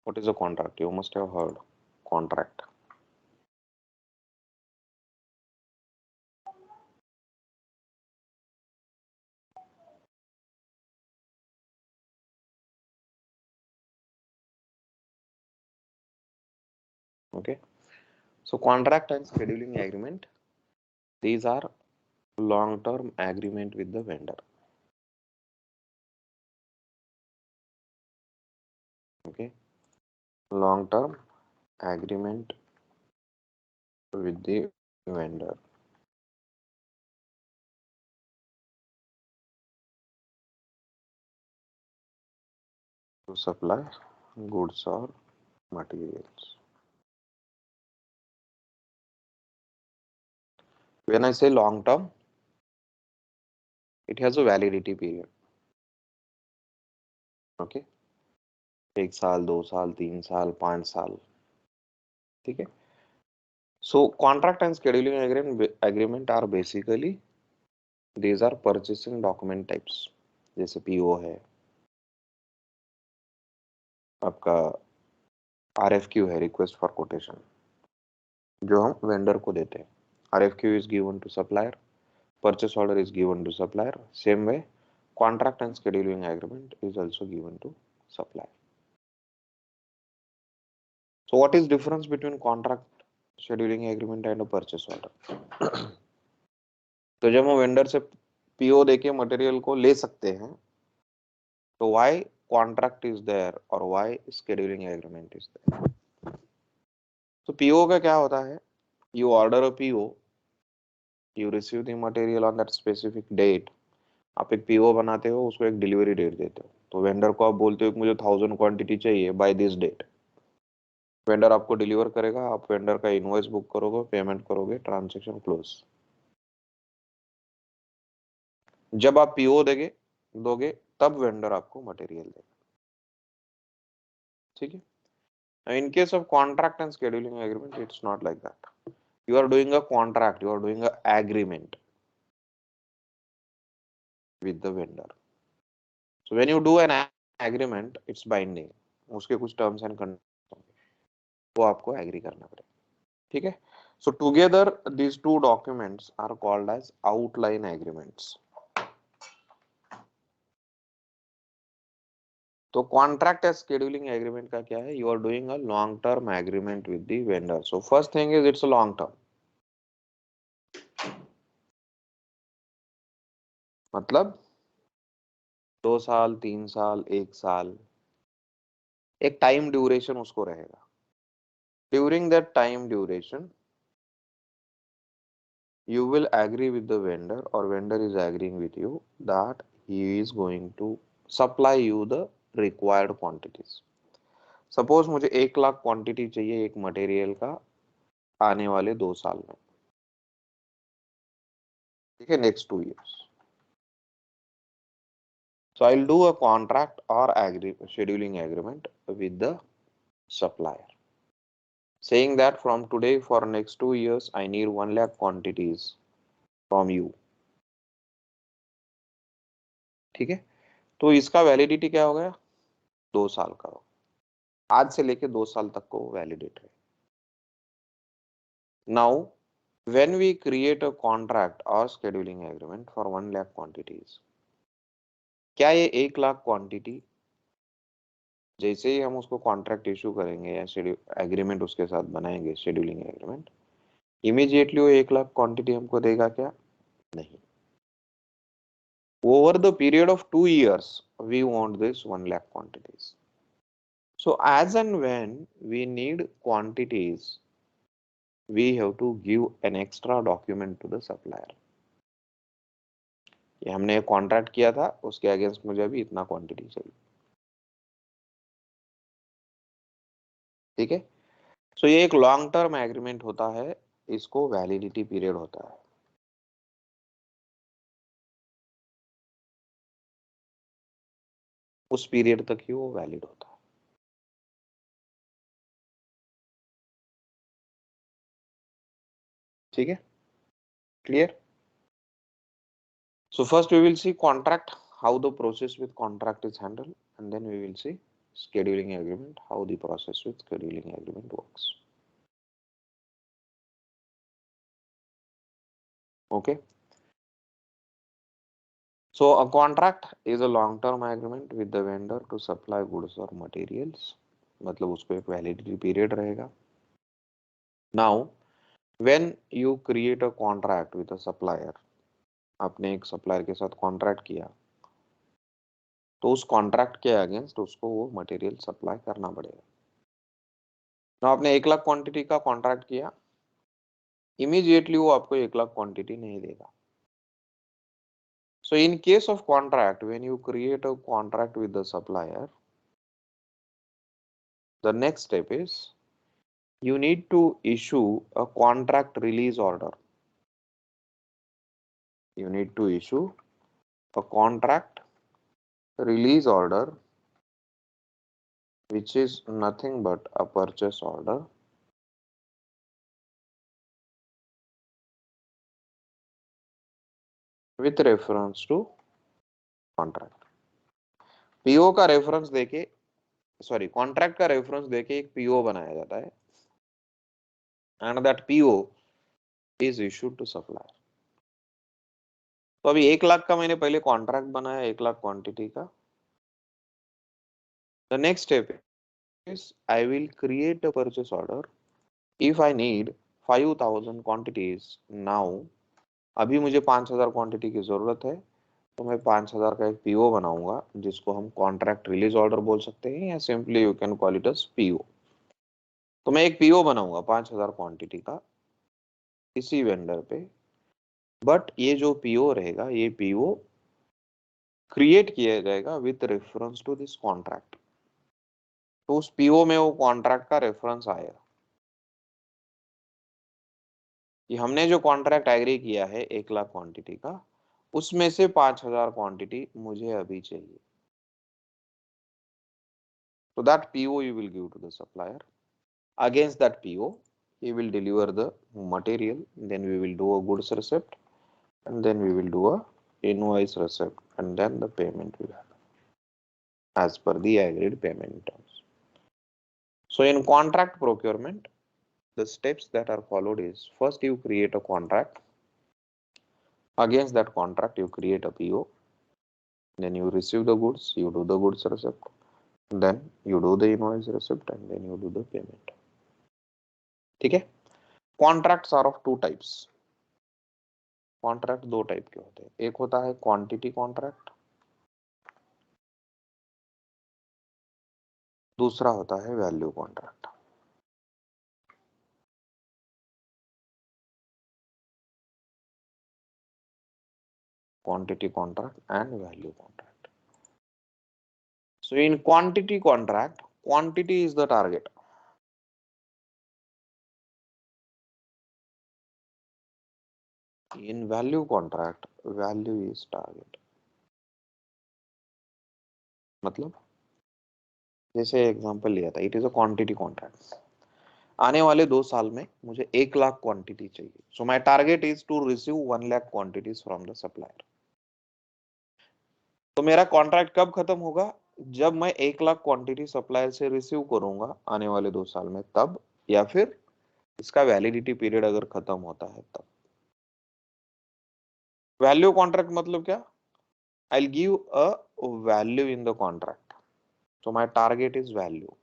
What is a contract? You must have heard contract. Okay. So contract and scheduling agreement, these are long-term agreement with the vendor. Okay. Long-term agreement with the vendor to supply goods or materials. When I say long-term, it has a validity period. Okay. 1 साल, 2 साल, 3 साल, 5 साल. ठीक है. So contract and scheduling agreement are basically these are purchasing document types. जैसे PO है, आपका RFQ है, रिक्वेस्ट फॉर कोटेशन, जो हम वेंडर को देते हैं. RFQ is given to supplier, purchase order is given to supplier. Same way, contract and scheduling agreement is also given to supplier. So what is difference between contract, scheduling agreement and a purchase order? तो जब हम vendor से PO देके material को ले सकते हैं, तो why contract is there और why scheduling agreement is there? तो PO का क्या होता है? You order a PO, you receive the material on that specific date. आप एक PO बनाते हो, उसको एक डिलीवरी डेट देते हो. तो वेंडर को आप बोलते हो कि मुझे 1000 क्वांटिटी चाहिए बाय दिस डेट. वेंडर आपको डिलीवर करेगा, आप वेंडर का इनवॉइस बुक करोगे, पेमेंट करोगे, ट्रांजेक्शन क्लोज. जब आप PO दोगे तब वेंडर आपको मटेरियल देगा. ठीक है. In case of contract and scheduling agreement, it's not like that. You are doing a contract, you are doing an agreement with the vendor. So when you do an agreement, it's binding. उसके कुछ terms and conditions वो आपको agree करना पड़ेगा. ठीक है. So together these two documents are called as outline agreements. तो contract and scheduling agreement का क्या है? You are doing a long term agreement with the vendor. So first thing is it's a long term. मतलब 2 साल, 3 साल, 1 साल, एक time duration उसको रहेगा. During that time duration you will agree with the vendor or vendor is agreeing with you that he is going to supply you the required quantities. Suppose मुझे 1 lakh quantity चाहिए एक मटेरियल का आने वाले 2 साल में. ठीक है. Next 2 years. So I'll do a contract or scheduling agreement with the supplier saying that from today for next 2 years I need 1 lakh quantities from you. ठीक है. तो इसका वैलिडिटी क्या हो गया? 2 साल का हो. आज से लेके 2 साल तक को वैलिडेट है. Now when we create a contract or scheduling agreement for 1 lakh quantities, क्या ये 1 लाख क्वांटिटी जैसे ही हम उसको कॉन्ट्रैक्ट इशू करेंगे या एग्रीमेंट उसके साथ बनाएंगे, शेड्यूलिंग एग्रीमेंट, इमीडिएटली वो 1 लाख क्वांटिटी हमको देगा क्या? नहीं. Over the period of 2 years we want this 1 lakh quantities. So as and when we need quantities, we have to give an extra document to the supplier. ये हमने एक contract किया था, उसके अगेंस्ट मुझे अभी इतना क्वांटिटी चाहिए. ठीक है. सो ये एक लॉन्ग टर्म एग्रीमेंट होता है, इसको वैलिडिटी पीरियड होता है. उस पीरियड तक ही वो वैलिड होता है. ठीक है. Clear. So first we will see contract, how the process with contract is handled, and then we will see scheduling agreement, how the process with scheduling agreement works. Okay. So a contract is a long term agreement with the vendor to supply goods or materials. मतलब उसको एक validity period रहेगा. Now when you create a contract with a supplier, आपने एक supplier के साथ contract किया, तो उस कॉन्ट्रैक्ट के अगेंस्ट उसको वो मटेरियल सप्लाई करना पड़ेगा. तो आपने 1 लाख क्वांटिटी का कॉन्ट्रैक्ट किया, इमीडिएटली वो आपको 1 लाख क्वांटिटी नहीं देगा. So in case of contract, when you create a contract with the supplier, the next step is you need to issue a contract release order. You need to issue a contract release order, which is nothing but a purchase order with reference to contract. PO का reference देके, sorry, contract का reference देके एक PO बनाया जाता है, and that PO is issued to supplier. तो अभी 1 लाख का मैंने पहले कॉन्ट्रैक्ट बनाया, 1 लाख क्वांटिटी का. The next step is I will create a purchase order if I need 5000 quantities. Now अभी मुझे 5000 क्वांटिटी की जरूरत है, तो मैं 5000 का एक पीओ बनाऊंगा जिसको हम कॉन्ट्रैक्ट रिलीज ऑर्डर बोल सकते हैं, या simply you can call it as PO. तो मैं एक पीओ बनाऊंगा 5000 क्वांटिटी का किसी वेंडर पे, बट ये जो पीओ रहेगा, ये पीओ क्रिएट किया जाएगा with reference to this contract. तो उस पीओ में वो कॉन्ट्रैक्ट का रेफरेंस आएगा कि हमने जो कॉन्ट्रैक्ट एग्री किया है 1 लाख क्वांटिटी का, उसमें से 5000 क्वांटिटी मुझे अभी चाहिए. So that PO you will give to the supplier. Against that PO, he will deliver the material. Then we will do a goods receipt, and then we will do a invoice receipt, and then the payment will happen as per the agreed payment terms. So in contract procurement, the steps that are followed is, first you create a contract. Against that contract, you create a PO. Then you receive the goods, you do the goods receipt. Then you do the invoice receipt, and then you do the payment. ठीक है. Contracts are of 2 types. Contract 2 type के होते हैं. एक होता है quantity contract, दूसरा होता है value contract. Quantity contract and value contract. So in quantity contract, quantity is the target. In value contract, value is target. मतलब जैसे एग्जांपल लिया था, it is a quantity contract. आने वाले 2 साल में मुझे 1 लाख क्वांटिटी चाहिए. So my target is to receive 1 lakh quantities from the supplier. तो मेरा कॉन्ट्रैक्ट कब खत्म होगा? जब मैं 1 लाख क्वांटिटी सप्लायर से रिसीव करूंगा आने वाले 2 साल में, तब, या फिर इसका वैलिडिटी पीरियड अगर खत्म होता है तब. वैल्यू कॉन्ट्रैक्ट मतलब क्या? I'll give a value in the contract. So my target is value.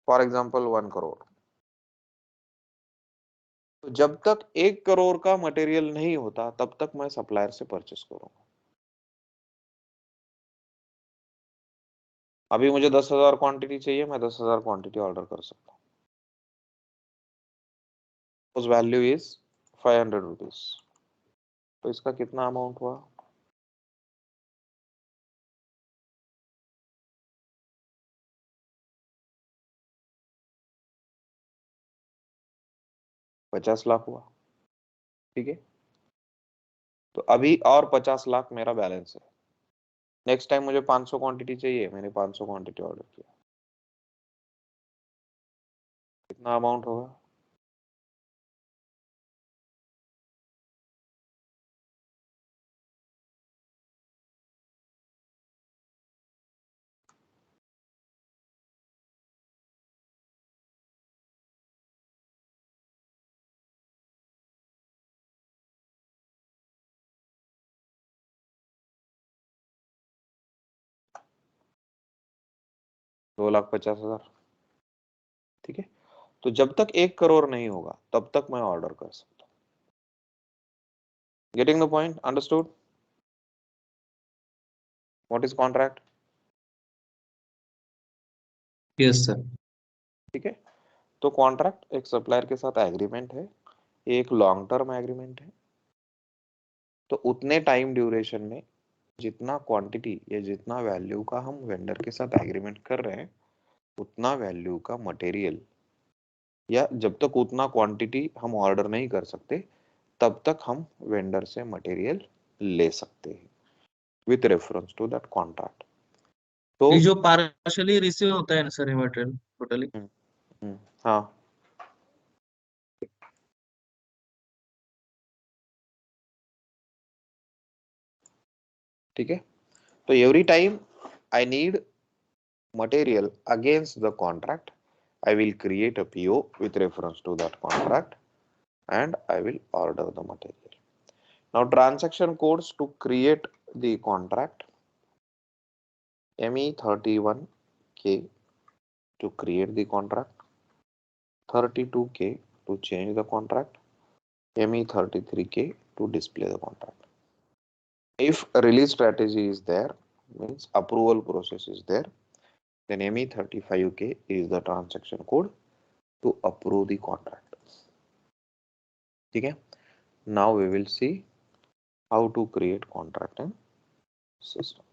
For example, 1 crore. तो जब तक 1 करोड़ का मटेरियल नहीं होता, तब तक मैं सप्लायर से परचेस करूंगा. अभी मुझे 10,000 क्वांटिटी चाहिए, मैं 10,000 क्वांटिटी ऑर्डर कर सकता हूँ. उस वैल्यू इज 500 रुपीज. तो इसका कितना अमाउंट हुआ? ₹50,00,000 हुआ. ठीक है. तो अभी और 50,00,000 मेरा बैलेंस है. नेक्स्ट टाइम मुझे 500 क्वांटिटी चाहिए, मैंने 500 क्वांटिटी ऑर्डर किया. कितना अमाउंट होगा? 2,50,000, ठीक है। तो जब तक 1 करोड़ नहीं होगा तब तक मैं ऑर्डर कर सकता हूँ। Getting the point? Understood? What is contract? Yes sir. ठीक है। तो कॉन्ट्रैक्ट एक सप्लायर के साथ एग्रीमेंट है, एक लॉन्ग टर्म एग्रीमेंट है। तो उतने टाइम ड्यूरेशन में जितना क्वांटिटी या जितना वैल्यू का हम वेंडर के साथ एग्रीमेंट कर रहे हैं, उतना वैल्यू का मटेरियल, या जब तक उतना क्वांटिटी हम ऑर्डर नहीं कर सकते तब तक हम वेंडर से मटेरियल ले सकते हैं with reference to that contract. तो ये जो पार्शली रिसीव होता है ना सर, मटेरियल टोटली। हम्म, हाँ, ठीक है। तो every time I need material against the contract, I will create a PO with reference to that contract and I will order the material. Now transaction codes to create the contract: ME31K to create the contract, 32K to change the contract, ME33K to display the contract. If a release strategy is there, means approval process is there, then ME35K is the transaction code to approve the contract. ठीक है। Now we will see how to create contract in system.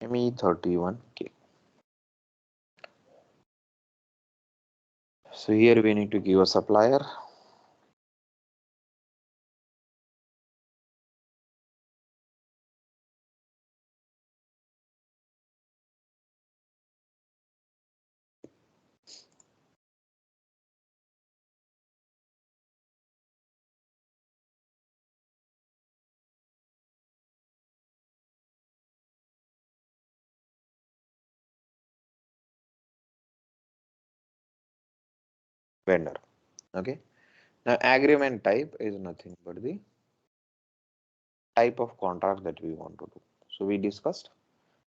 ME31K. So here we need to give a supplier. Vendor. Okay. Now agreement type is nothing but the type of contract that we want to do. So we discussed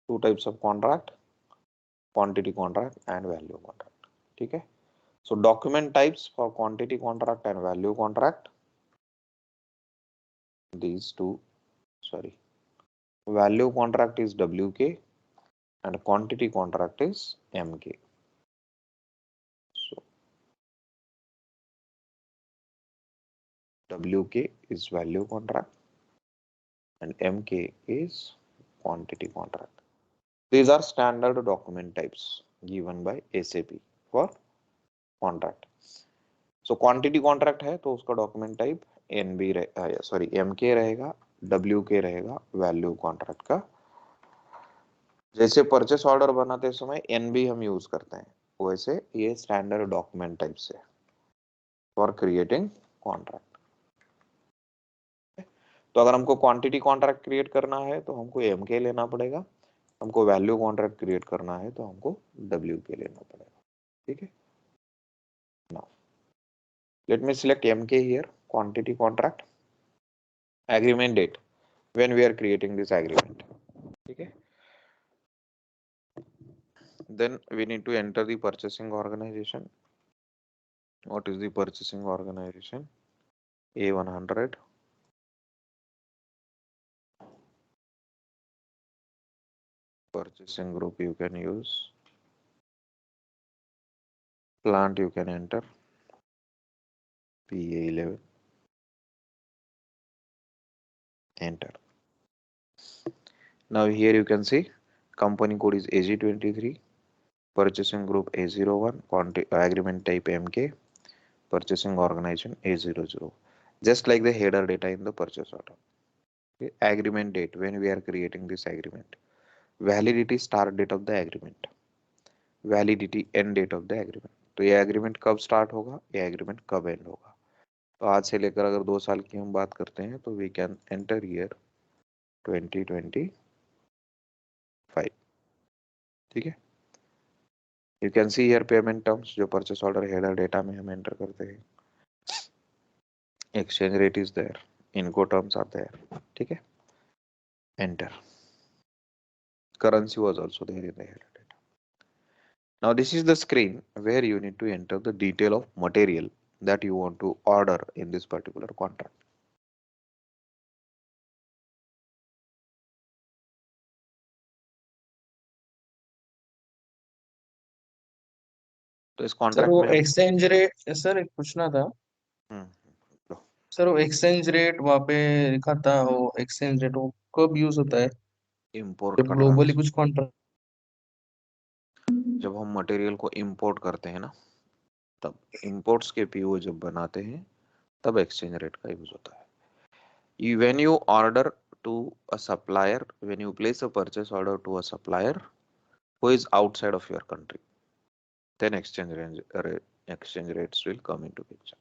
two types of contract: quantity contract and value contract. ठीक है। So document types for quantity contract and value contract, these two, sorry, value contract is WK and quantity contract is MK. So WK is value contract and MK is quantity contract. These are standard document types given by SAP for contract. So quantity contract है तो उसका document type NB sorry MK रहेगा, WK रहेगा value contract का। जैसे purchase order बनाते समय NB हम यूज करते हैं, वैसे ये स्टैंडर्ड डॉक्यूमेंट टाइप्स है फॉर क्रिएटिंग कॉन्ट्रैक्ट। तो अगर हमको क्वांटिटी कॉन्ट्रैक्ट क्रिएट करना है तो हमको MK लेना पड़ेगा, हमको वैल्यू कॉन्ट्रैक्ट क्रिएट करना है तो हमको WK लेना पड़ेगा। ठीक है। Now let me select MK here, quantity contract, agreement date when we are creating this agreement. ठीक है। Then we need to enter the purchasing organization. What is the purchasing organization? A100, purchasing group you can use, plant you can enter PA11, enter. Now here you can see company code is AG23, purchasing group A01, agreement type MK, purchasing organization A00, just like the header data in the purchase order. Okay. Agreement date, when we are creating this agreement, validity start date of the agreement, validity end date of the agreement. तो ये agreement कब start होगा, ये agreement कब and होगा। तो आज से लेकर अगर 2 साल की हम बात करते हैं तो वी कैन एंटर ईयर 2025। ठीक है। You can see here payment terms, जो परचेस ऑर्डर हेडर डेटा में हम एंटर करते हैं. एक्सचेंज रेट इज देयर, इनको टर्म्स आर देयर. ठीक है, enter. currency was also there in the header data. Now this is the screen where you need to enter the detail of material that you want to order in this particular contract. तो इस sir contract वो में हम exchange rate, sir एक पूछना था। लो, sir वो exchange rate वहाँ पे लिखा था, वो एक्सचेंज रेट वो कब यूज होता है इंपोर्ट जब का ग्लोबली ट्रांस कुछ कॉन्ट्रैक्ट? जब हम मटेरियल को इंपोर्ट करते हैं ना, तब इंपोर्ट्स के पीओ जब बनाते हैं तब एक्सचेंज रेट का यूज होता है. When you order to a supplier, when you place a purchase order to a supplier who is outside of your country, then exchange rates will come into picture.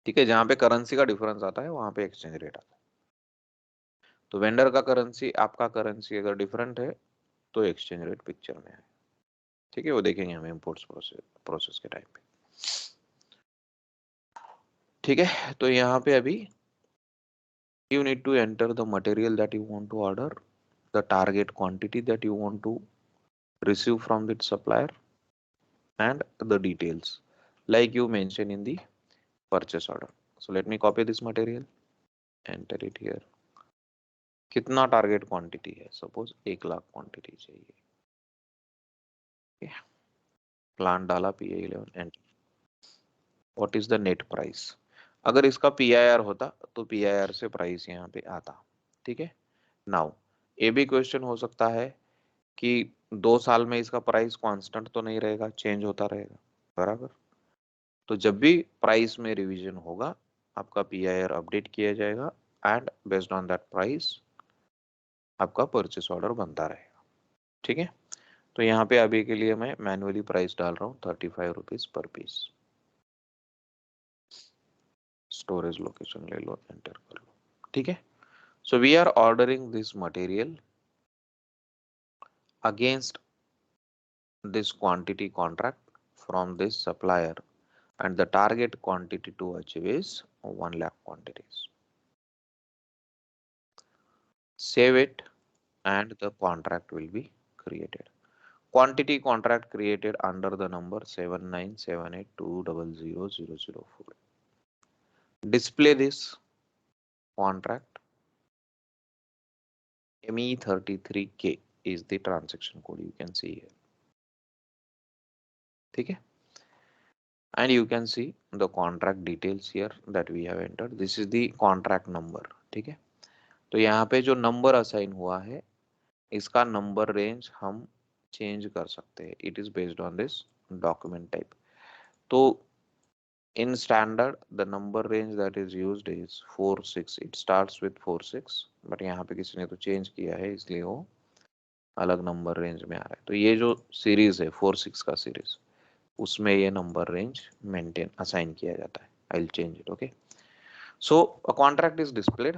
ठीक है, जहां पे currency का difference आता है वहां पे एक्सचेंज रेट आता है. तो वेंडर का करेंसी, आपका करेंसी अगर डिफरेंट है तो एक्सचेंज रेट पिक्चर में है. ठीक है, वो देखेंगे हम इम्पोर्ट्स प्रोसेस के टाइम पे. ठीक है, तो यहाँ पे अभी you need to enter the material that you want to order, the target quantity that you want to receive from the supplier, and the details like you mentioned in the purchase order. So let me copy this material, enter it here. कितना target quantity है? Suppose 1,00,000 quantity चाहिए. Plan डाला PA11 enter. What is the net price? अगर इसका PIR होता तो PIR से price यहाँ पे आता. ठीक है, नाउ ये भी क्वेश्चन हो सकता है कि 2 साल में इसका प्राइस कांस्टेंट तो नहीं रहेगा, चेंज होता रहेगा. बराबर. तो जब भी प्राइस में रिवीजन होगा आपका PIR अपडेट किया जाएगा and based on that price आपका परचेस ऑर्डर बनता रहेगा. ठीक है, तो यहाँ पे अभी के लिए मैं मैन्युअली प्राइस डाल रहा हूँ 35 rupees per piece. Storage location ले लो, एंटर कर लो. ठीक है, so we are ordering this material against this quantity contract from this supplier, and the target quantity to achieve is 1,00,000 quantities. Save it and the contract will be created. Quantity contract created under the number 7978200004. Display this contract. ME33K is the transaction code, you can see here. ठीक है, and you can see the contract details here that we have entered. This is the contract number. ठीक है, तो यहाँ पे जो number assign हुआ है इसका नंबर रेंज हम चेंज कर सकते हैं. It is based on this document type. तो in standard the number range that is used is 4-6. It starts with 4-6, but यहाँ पे किसी ने तो चेंज किया है इसलिए वो अलग नंबर रेंज में आ रहा है. तो ये जो सीरीज है 4-6 का सीरीज, उसमें ये नंबर रेंज मेंटेन असाइन किया जाता है. I will change it. Okay, so a contract is displayed.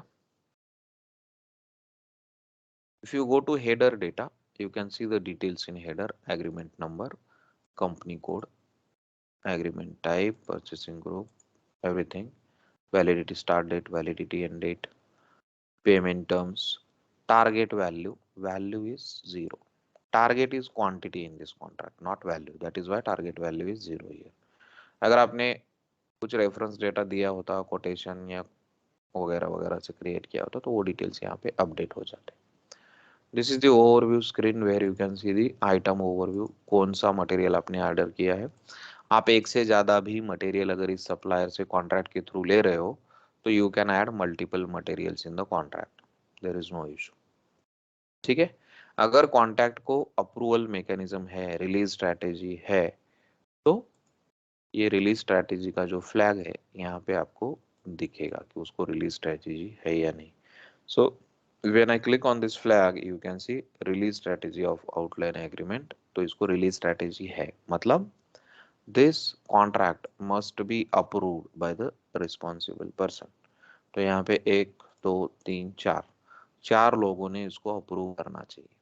If you go to header data, you can see the details in header: agreement number, company code, agreement type, purchasing group, everything, validity start date, validity end date, payment terms, target value. Value is 0. Target is quantity in this contract, not value. That is why target value is 0 here. अगर आपने कुछ reference data दिया होता, quotation या वगैरह वगैरह से create किया होता, तो वो डिटेल्स यहाँ पे अपडेट हो जाते. This is the overview screen where you can see the item overview. कौन सा मटेरियल आपने ऑर्डर किया है. आप एक से ज्यादा भी मटेरियल अगर इस सप्लायर से कॉन्ट्रैक्ट के थ्रू ले रहे हो तो you can add multiple materials in the contract. There is no issue. ठीक है, अगर कॉन्ट्रैक्ट को अप्रूवल मैकेनिज्म है, रिलीज स्ट्रैटेजी है, तो ये रिलीज स्ट्रैटेजी का जो फ्लैग है यहाँ पे आपको दिखेगा कि उसको रिलीज स्ट्रैटेजी है या नहीं. सो when I click on this flag you can see release strategy of outline agreement. तो इसको release strategy है, मतलब this contract must be approved by the responsible person. तो यहाँ पे 1 2 3 4 लोगों ने इसको अप्रूव करना चाहिए.